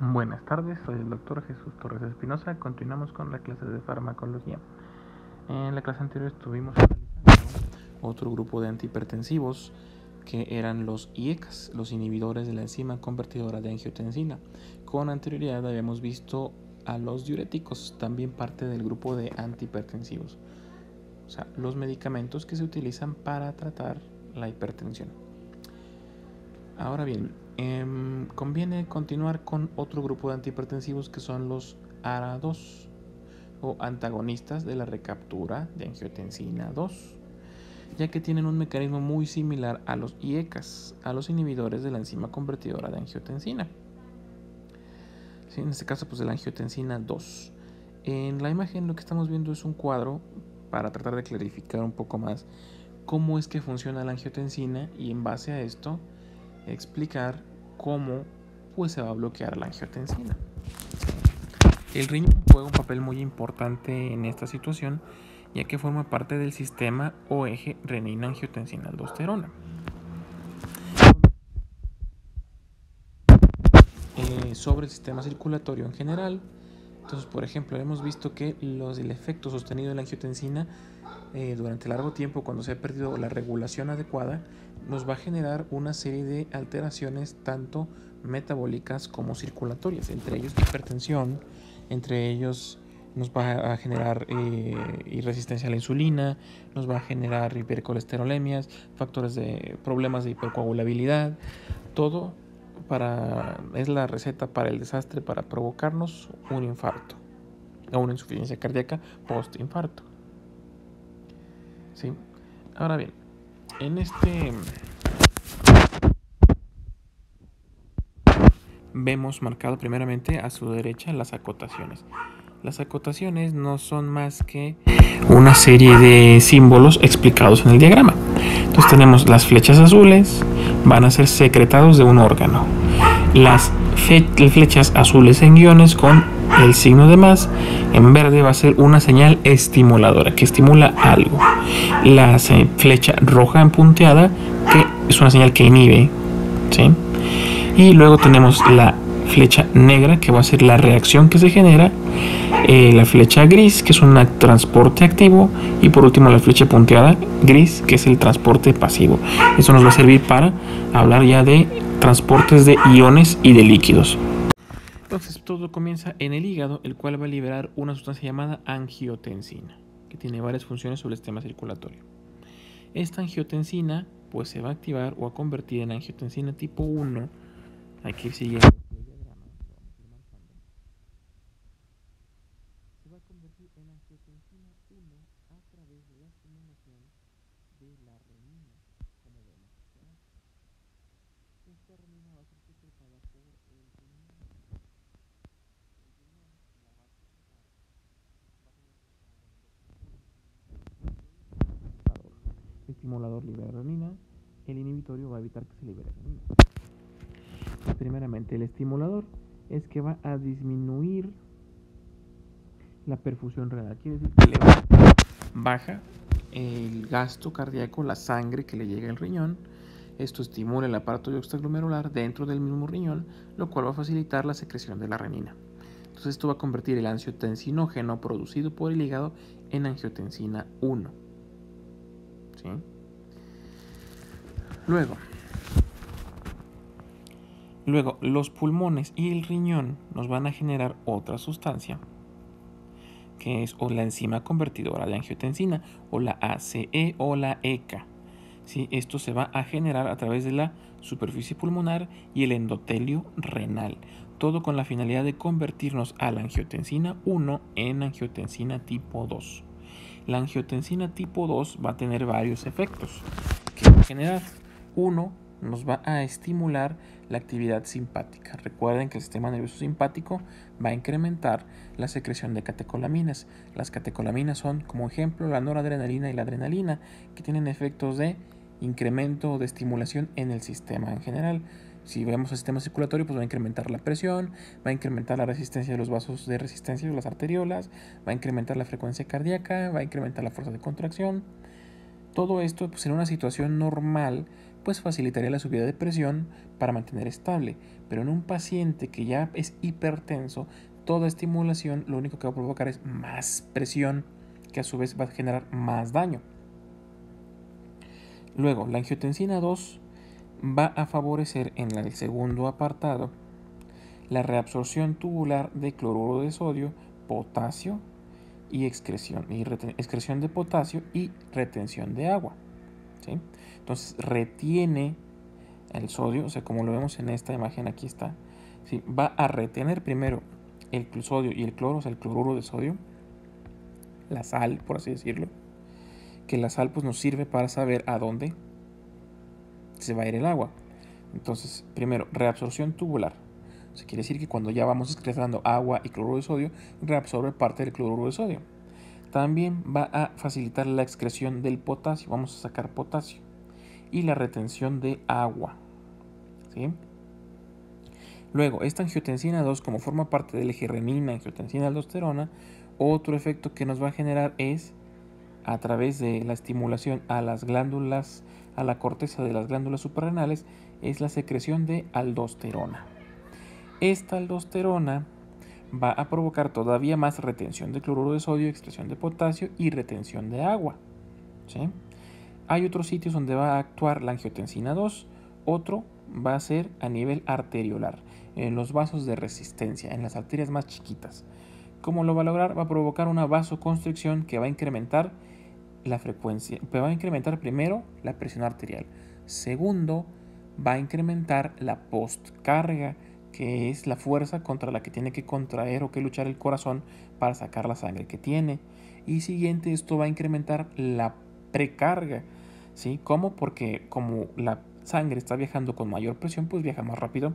Buenas tardes, soy el doctor Jesús Torres Espinosa. Continuamos con la clase de farmacología. En la clase anterior estuvimos analizando otro grupo de antihipertensivos que eran los IECAS, los inhibidores de la enzima convertidora de angiotensina. Con anterioridad habíamos visto a los diuréticos, también parte del grupo de antihipertensivos, o sea, los medicamentos que se utilizan para tratar la hipertensión. Ahora bien, conviene continuar con otro grupo de antihipertensivos que son los ARA2 o antagonistas de la recaptura de angiotensina 2, ya que tienen un mecanismo muy similar a los IECAS, a los inhibidores de la enzima convertidora de angiotensina. ¿Sí? En este caso, pues de la angiotensina 2. En la imagen lo que estamos viendo es un cuadro para tratar de clarificar un poco más cómo es que funciona la angiotensina y en base a esto explicar cómo pues se va a bloquear la angiotensina. El riñón juega un papel muy importante en esta situación, ya que forma parte del sistema o eje renina-angiotensina-aldosterona. Sobre el sistema circulatorio en general, entonces, por ejemplo, hemos visto que el efecto sostenido de la angiotensina durante largo tiempo, cuando se ha perdido la regulación adecuada, nos va a generar una serie de alteraciones tanto metabólicas como circulatorias, entre ellos hipertensión, entre ellos nos va a generar resistencia a la insulina, nos va a generar hipercolesterolemias, factores de problemas de hipercoagulabilidad, todo es la receta para el desastre, para provocarnos un infarto o una insuficiencia cardíaca post-infarto. ¿Sí? Ahora bien, en este vemos marcado primeramente a su derecha las acotaciones. Las acotaciones no son más que una serie de símbolos explicados en el diagrama. Entonces tenemos las flechas azules, van a ser secretados de un órgano. Las flechas azules en guiones con el signo de más, en verde va a ser una señal estimuladora, que estimula algo. La flecha roja en punteada, que es una señal que inhibe, ¿sí? Y luego tenemos la flecha negra, que va a ser la reacción que se genera, la flecha gris, que es un transporte activo, y por último la flecha punteada gris, que es el transporte pasivo. Eso nos va a servir para hablar ya de transportes de iones y de líquidos. Entonces todo comienza en el hígado, el cual va a liberar una sustancia llamada angiotensina, que tiene varias funciones sobre el sistema circulatorio. Esta angiotensina pues se va a activar o a convertir en angiotensina tipo 1. Hay que ir siguiendo el diagrama, se va a convertir en angiotensina 1 a través de la estimulación de la renina, como vemos hacia abajo. Esta renina va a ser secretada por el riñón. El riñón la va a secretar, va a tener el estimulador libera renina, el inhibitorio va a evitar que se libere renina. Primeramente, el estimulador es que va a disminuir la perfusión renal, quiere decir que baja el gasto cardíaco, la sangre que le llega al riñón. Esto estimula el aparato extraglomerular dentro del mismo riñón, lo cual va a facilitar la secreción de la renina. Entonces esto va a convertir el angiotensinógeno producido por el hígado en angiotensina 1. ¿Sí? Luego, los pulmones y el riñón nos van a generar otra sustancia, que es o la enzima convertidora de angiotensina, o la ACE o la ECA. ¿Sí? Esto se va a generar a través de la superficie pulmonar y el endotelio renal, todo con la finalidad de convertirnos a la angiotensina 1 en angiotensina tipo 2. La angiotensina tipo 2 va a tener varios efectos que va a generar. Uno, nos va a estimular la actividad simpática. Recuerden que el sistema nervioso simpático va a incrementar la secreción de catecolaminas. Las catecolaminas son, como ejemplo, la noradrenalina y la adrenalina, que tienen efectos de incremento o de estimulación en el sistema en general. Si vemos el sistema circulatorio, pues va a incrementar la presión, va a incrementar la resistencia de los vasos de resistencia de las arteriolas, va a incrementar la frecuencia cardíaca, va a incrementar la fuerza de contracción. Todo esto pues, en una situación normal pues facilitaría la subida de presión para mantener estable. Pero en un paciente que ya es hipertenso, toda estimulación lo único que va a provocar es más presión, que a su vez va a generar más daño. Luego, la angiotensina 2 va a favorecer en el segundo apartado la reabsorción tubular de cloruro de sodio, potasio y excreción de potasio y retención de agua, ¿sí? Entonces retiene el sodio, o sea, como lo vemos en esta imagen, aquí está, ¿sí? Va a retener primero el sodio y el cloro, o sea, el cloruro de sodio, la sal, por así decirlo, que la sal pues nos sirve para saber a dónde se va a ir el agua. Entonces, primero, reabsorción tubular. O sea, quiere decir que cuando ya vamos excretando agua y cloruro de sodio, reabsorbe parte del cloruro de sodio. También va a facilitar la excreción del potasio, vamos a sacar potasio, y la retención de agua, ¿sí? Luego, esta angiotensina 2, como forma parte del eje renina-angiotensina-aldosterona, otro efecto que nos va a generar es, a través de la estimulación a las glándulas, a la corteza de las glándulas suprarrenales, es la secreción de aldosterona. Esta aldosterona va a provocar todavía más retención de cloruro de sodio, excreción de potasio y retención de agua, ¿sí? Hay otros sitios donde va a actuar la angiotensina 2, otro va a ser a nivel arteriolar, en los vasos de resistencia, en las arterias más chiquitas. ¿Cómo lo va a lograr? Va a provocar una vasoconstricción que va a incrementar la frecuencia, va a incrementar primero la presión arterial, segundo va a incrementar la postcarga, que es la fuerza contra la que tiene que contraer o que luchar el corazón para sacar la sangre que tiene, y siguiente, esto va a incrementar la precarga, ¿sí? ¿Cómo? Porque como la sangre está viajando con mayor presión, pues viaja más rápido,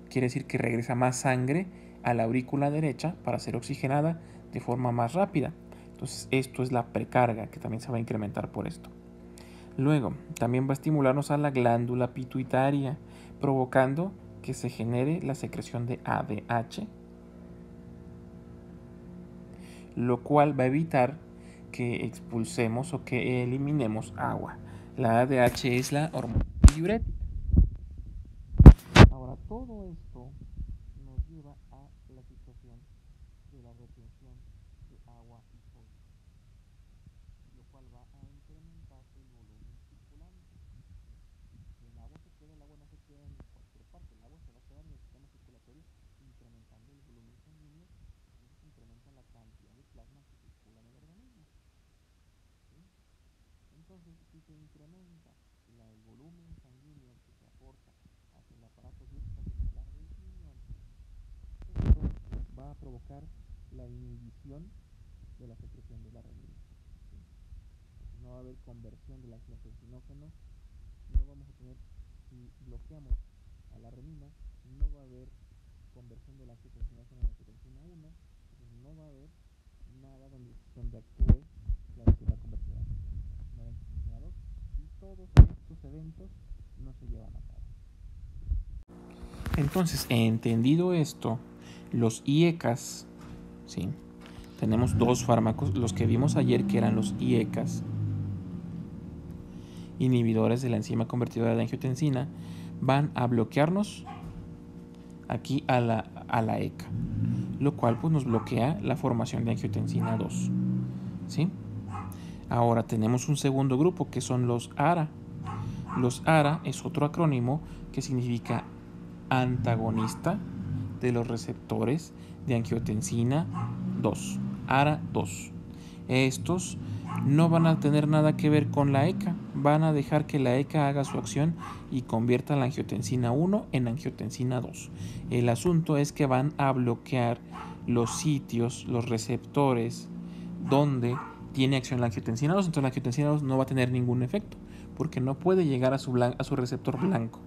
quiere decir que regresa más sangre a la aurícula derecha para ser oxigenada de forma más rápida. Entonces esto es la precarga, que también se va a incrementar por esto. Luego, también va a estimularnos a la glándula pituitaria, provocando que se genere la secreción de ADH, lo cual va a evitar que expulsemos o que eliminemos agua. La ADH es la hormona diurética. Ahora, todo esto nos lleva a la situación de la retención de agua y sodio, lo cual va a incrementar el volumen circulante. El agua se queda, el agua no se queda en cualquier parte, el agua se va a quedar en el sistema circulatorio, incrementando el volumen sanguíneo, y se incrementa la cantidad de plasma que circula en el organismo, ¿sí? Entonces, si se incrementa el volumen sanguíneo que se aporta hacia el aparato ductal del riñón, esto va a provocar la inhibición de la secreción de la renina, ¿sí? No va a haber conversión del angiotensinógeno, no vamos a tener, si bloqueamos a la renina, no va a haber conversión del angiotensinógeno en angiotensina 1, entonces no va a haber nada donde actúe la enzima convertida en angiotensina 2, y todos estos eventos no se llevan a cabo. Entonces, entendido esto, los IECAS, ¿sí? Tenemos dos fármacos, los que vimos ayer, que eran los IECAS, inhibidores de la enzima convertidora de angiotensina, van a bloquearnos aquí a la ECA, lo cual pues nos bloquea la formación de angiotensina 2, ¿sí? Ahora tenemos un segundo grupo, que son los ARA. Los ARA es otro acrónimo que significa antagonista de los receptores de angiotensina 2, ARA 2. Estos no van a tener nada que ver con la ECA, van a dejar que la ECA haga su acción y convierta la angiotensina 1 en angiotensina 2. El asunto es que van a bloquear los sitios, los receptores donde tiene acción la angiotensina 2, entonces la angiotensina 2 no va a tener ningún efecto, porque no puede llegar a su receptor blanco.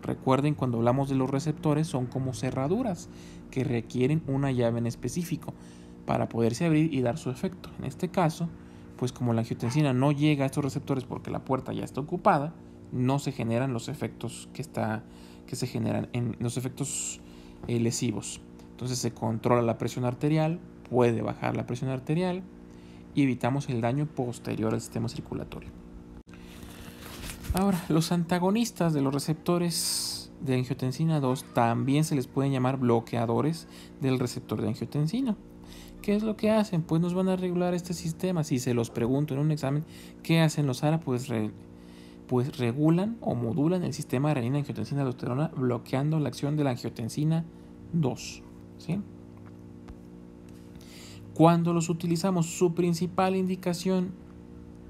Recuerden, cuando hablamos de los receptores, son como cerraduras que requieren una llave en específico para poderse abrir y dar su efecto. En este caso, pues como la angiotensina no llega a estos receptores porque la puerta ya está ocupada, no se generan los efectos que se generan en los efectos lesivos. Entonces se controla la presión arterial, puede bajar la presión arterial y evitamos el daño posterior al sistema circulatorio. Ahora, los antagonistas de los receptores de angiotensina 2 también se les pueden llamar bloqueadores del receptor de angiotensina. ¿Qué es lo que hacen? Pues nos van a regular este sistema. Si se los pregunto en un examen, ¿qué hacen los ARA? Pues regulan o modulan el sistema de renina, angiotensina, aldosterona, bloqueando la acción de la angiotensina 2. ¿Sí? Cuando los utilizamos, su principal indicación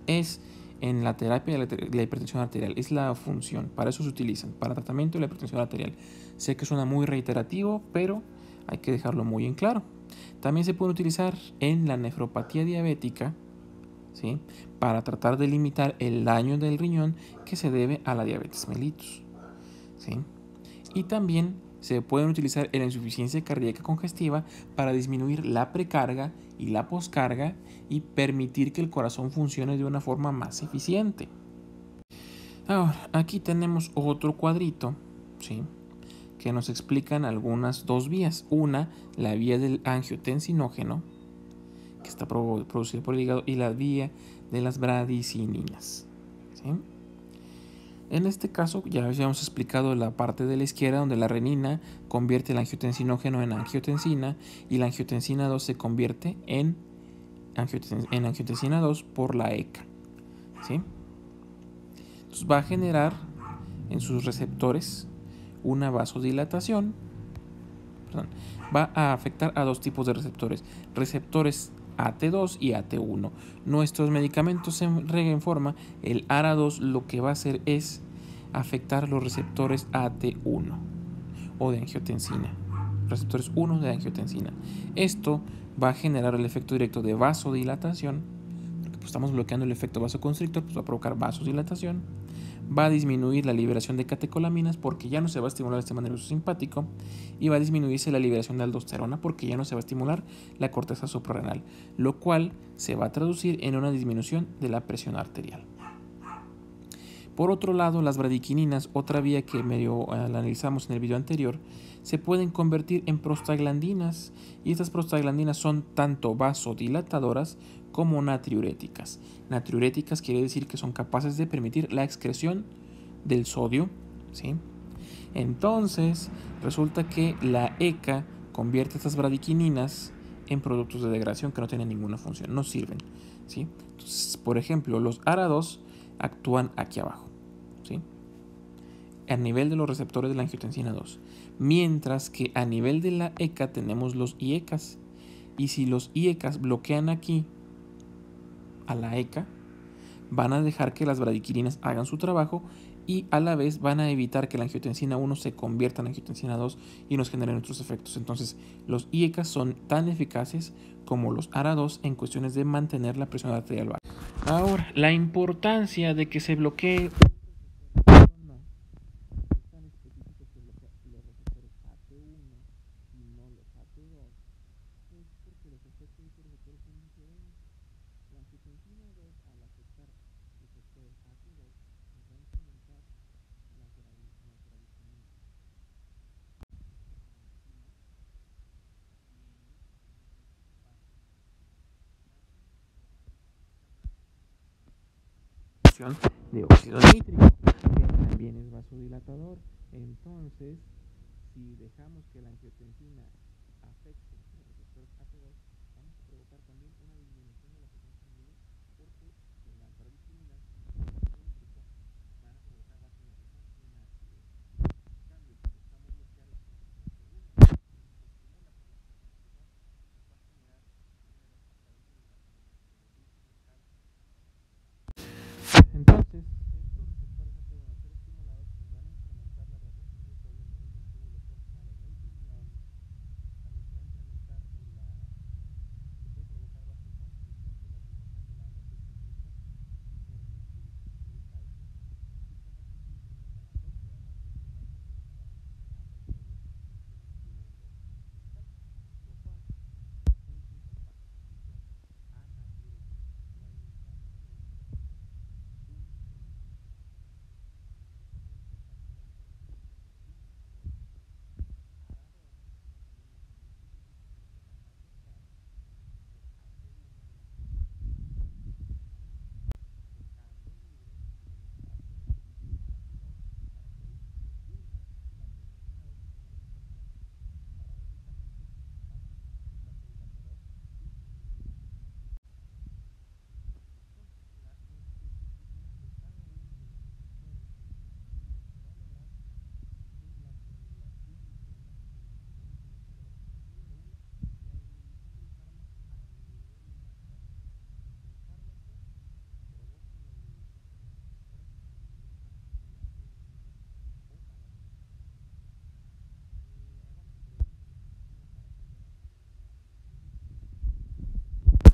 es en la terapia de la hipertensión arterial. Es la función, para eso se utilizan, para tratamiento de la hipertensión arterial. Sé que suena muy reiterativo, pero hay que dejarlo muy en claro. También se puede utilizar en la nefropatía diabética, ¿sí? Para tratar de limitar el daño del riñón que se debe a la diabetes mellitus, ¿sí? Y también se pueden utilizar en la insuficiencia cardíaca congestiva para disminuir la precarga y la poscarga y permitir que el corazón funcione de una forma más eficiente. Ahora, aquí tenemos otro cuadrito, ¿sí?, que nos explican algunas dos vías. Una, la vía del angiotensinógeno, que está producido por el hígado, y la vía de las bradicininas, ¿sí? En este caso ya habíamos explicado la parte de la izquierda, donde la renina convierte el angiotensinógeno en angiotensina y la angiotensina 2 se convierte en angiotensina 2 por la ECA, ¿sí? Entonces va a generar en sus receptores una vasodilatación. Va a afectar a dos tipos de receptores AT2 y AT1. Nuestros medicamentos en forma, el ARA2, lo que va a hacer es afectar los receptores AT1 o de angiotensina, receptores 1 de angiotensina. Esto va a generar el efecto directo de vasodilatación, porque pues estamos bloqueando el efecto vasoconstrictor, pues va a provocar vasodilatación. Va a disminuir la liberación de catecolaminas porque ya no se va a estimular el sistema nervioso simpático, y va a disminuirse la liberación de aldosterona porque ya no se va a estimular la corteza suprarrenal, lo cual se va a traducir en una disminución de la presión arterial. Por otro lado, las bradiquininas, otra vía que medio la analizamos en el video anterior, se pueden convertir en prostaglandinas, y estas prostaglandinas son tanto vasodilatadoras como natriuréticas. Natriuréticas quiere decir que son capaces de permitir la excreción del sodio, ¿sí? Entonces, resulta que la ECA convierte estas bradiquininas en productos de degradación que no tienen ninguna función, no sirven, ¿sí? Entonces, por ejemplo, los ARA2 actúan aquí abajo, ¿sí?, a nivel de los receptores de la angiotensina 2, mientras que a nivel de la ECA tenemos los IECAS, y si los IECAS bloquean aquí a la ECA, van a dejar que las bradiquininas hagan su trabajo y a la vez van a evitar que la angiotensina 1 se convierta en angiotensina 2 y nos generen otros efectos. Entonces, los IECAS son tan eficaces como los ARA2 en cuestiones de mantener la presión arterial baja. Ahora, la importancia de que se bloquee de óxido nítrico, que también es vasodilatador. Entonces, si dejamos que la angiotensina afecte los receptores AT2, vamos a provocar también una disminución de la presión sanguínea, porque las bradicininas van a provocar vasodilatación en ácido. En cambio, cuando estamos bloqueados por la segunda, se estimula por la presión, va a generar entonces, estos receptores AT1 al ser estimulados pues van a incrementar la radiación de sodio a nivel del túbulo proximal en el riñón. También se va a incrementar se puede provocar vasoconstricción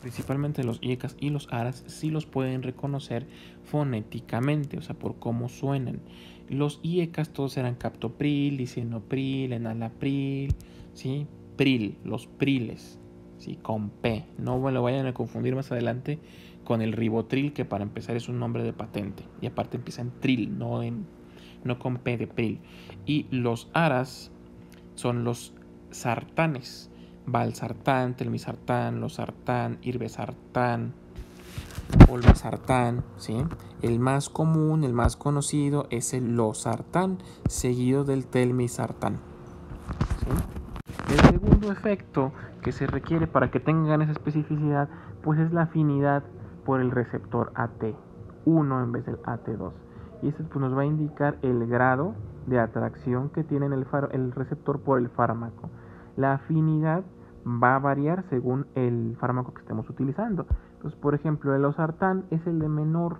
principalmente los IECAs y los ARAS, sí los pueden reconocer fonéticamente, o sea, por cómo suenan. Los IECAs todos eran captopril, lisinopril, enalapril, ¿sí? Pril, los priles, ¿sí? Con P. No me lo vayan a confundir más adelante con el ribotril, que para empezar es un nombre de patente. Y aparte empieza en tril, no con P de pril. Y los ARAS son los sartanes. Valsartán, telmisartán, losartán, irbesartán, olmesartán, ¿sí? El más común, el más conocido es el losartán, seguido del telmisartán, ¿sí? El segundo efecto que se requiere para que tengan esa especificidad, pues es la afinidad por el receptor AT1 en vez del AT2. Y esto pues, nos va a indicar el grado de atracción que tiene el receptor por el fármaco. La afinidad va a variar según el fármaco que estemos utilizando. Entonces, por ejemplo, el losartán es el de menor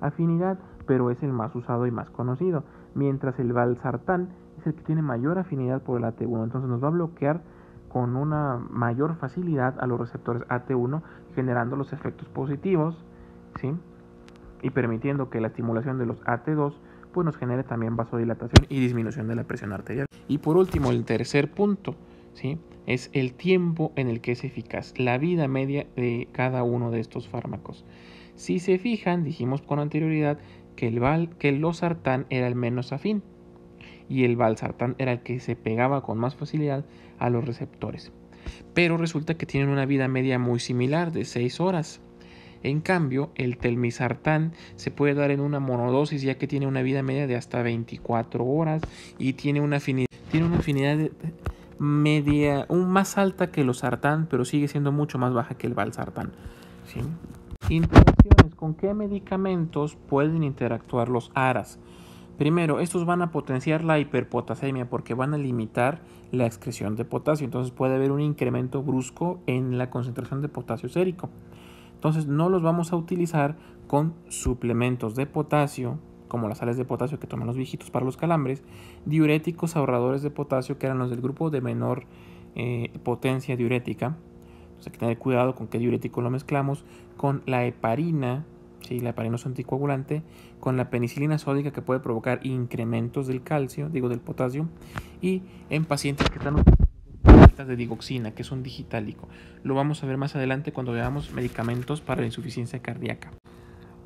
afinidad, pero es el más usado y más conocido, mientras el valsartán es el que tiene mayor afinidad por el AT1. Entonces nos va a bloquear con una mayor facilidad a los receptores AT1, generando los efectos positivos, ¿sí? Y permitiendo que la estimulación de los AT2 pues nos genere también vasodilatación y disminución de la presión arterial. Y por último, el tercer punto, ¿sí? Es el tiempo en el que es eficaz, la vida media de cada uno de estos fármacos. Si se fijan, dijimos con anterioridad que el losartán era el menos afín y el valsartán era el que se pegaba con más facilidad a los receptores. Pero resulta que tienen una vida media muy similar, de 6 horas. En cambio, el telmisartán se puede dar en una monodosis, ya que tiene una vida media de hasta 24 horas y tiene una afinidad media, más alta que el losartán, pero sigue siendo mucho más baja que el valsartán, ¿sí? Interacciones. ¿Con qué medicamentos pueden interactuar los ARAS? Primero, estos van a potenciar la hiperpotasemia porque van a limitar la excreción de potasio. Entonces puede haber un incremento brusco en la concentración de potasio sérico. Entonces no los vamos a utilizar con suplementos de potasio, como las sales de potasio que toman los viejitos para los calambres, diuréticos ahorradores de potasio, que eran los del grupo de menor potencia diurética. Entonces hay que tener cuidado con qué diurético lo mezclamos, con la heparina, ¿sí? La heparina es anticoagulante, con la penicilina sódica, que puede provocar incrementos del calcio, del potasio, y en pacientes que están altas de digoxina, que es un digitálico. Lo vamos a ver más adelante cuando veamos medicamentos para la insuficiencia cardíaca.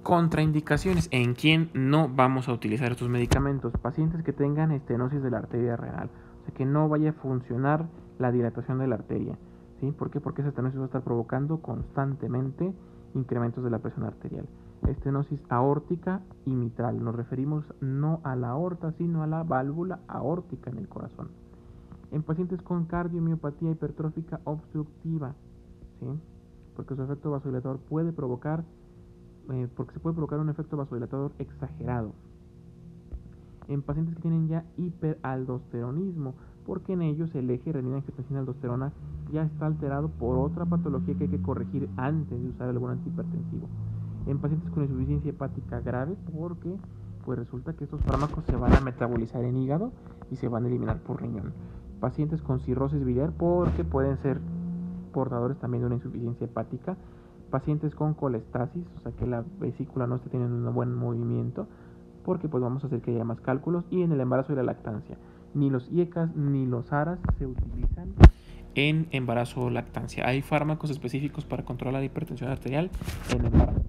Contraindicaciones. ¿En quién no vamos a utilizar estos medicamentos? Pacientes que tengan estenosis de la arteria renal, o sea, que no vaya a funcionar la dilatación de la arteria, ¿sí? ¿Por qué? Porque esa estenosis va a estar provocando constantemente incrementos de la presión arterial. Estenosis aórtica y mitral. Nos referimos no a la aorta, sino a la válvula aórtica en el corazón. En pacientes con cardiomiopatía hipertrófica obstructiva, ¿sí? Porque su efecto vasodilatador puede provocar porque se puede provocar un efecto vasodilatador exagerado. En pacientes que tienen ya hiperaldosteronismo, porque en ellos el eje renina-angiotensina-aldosterona ya está alterado por otra patología que hay que corregir antes de usar algún antihipertensivo. En pacientes con insuficiencia hepática grave, porque pues resulta que estos fármacos se van a metabolizar en hígado y se van a eliminar por riñón. Pacientes con cirrosis biliar, porque pueden ser portadores también de una insuficiencia hepática. Pacientes con colestasis, o sea que la vesícula no esté teniendo un buen movimiento, porque pues vamos a hacer que haya más cálculos. Y en el embarazo y la lactancia, ni los IECAs ni los ARAS se utilizan en embarazo o lactancia. Hay fármacos específicos para controlar la hipertensión arterial en embarazo.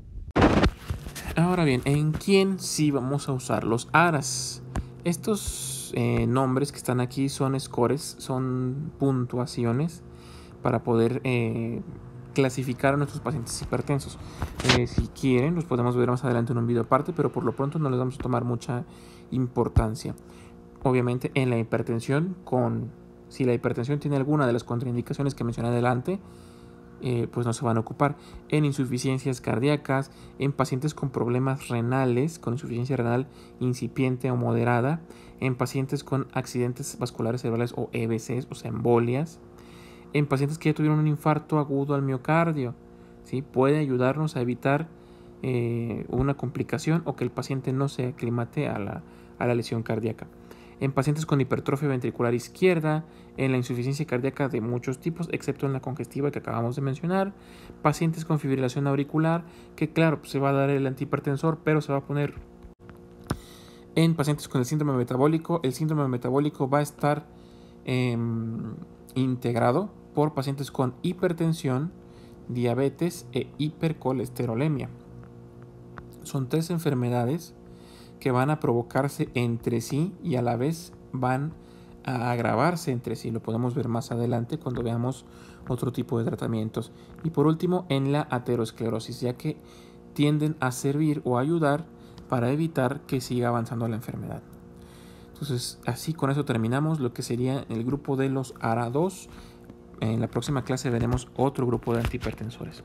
Ahora bien, ¿en quién sí vamos a usar los ARAS? Estos nombres que están aquí son scores, son puntuaciones para poder clasificar a nuestros pacientes hipertensos. Si quieren, los podemos ver más adelante en un video aparte, pero por lo pronto no les vamos a tomar mucha importancia. Obviamente en la hipertensión, si la hipertensión tiene alguna de las contraindicaciones que mencioné adelante, pues no se van a ocupar. En insuficiencias cardíacas, en pacientes con problemas renales, con insuficiencia renal incipiente o moderada, en pacientes con accidentes vasculares cerebrales o EBCs, o sea, embolias, en pacientes que ya tuvieron un infarto agudo al miocardio, ¿sí? Puede ayudarnos a evitar una complicación o que el paciente no se aclimate a la lesión cardíaca. en pacientes con hipertrofia ventricular izquierda, en la insuficiencia cardíaca de muchos tipos, excepto en la congestiva que acabamos de mencionar, pacientes con fibrilación auricular, que claro, pues se va a dar el antihipertensor, pero se va a poner en pacientes con el síndrome metabólico. El síndrome metabólico va a estar integrado por pacientes con hipertensión, diabetes e hipercolesterolemia. Son 3 enfermedades que van a provocarse entre sí y a la vez van a agravarse entre sí. Lo podemos ver más adelante cuando veamos otro tipo de tratamientos. Y por último, en la aterosclerosis, ya que tienden a servir o ayudar para evitar que siga avanzando la enfermedad. Entonces, así con eso terminamos lo que sería el grupo de los ARA2. En la próxima clase veremos otro grupo de antihipertensores.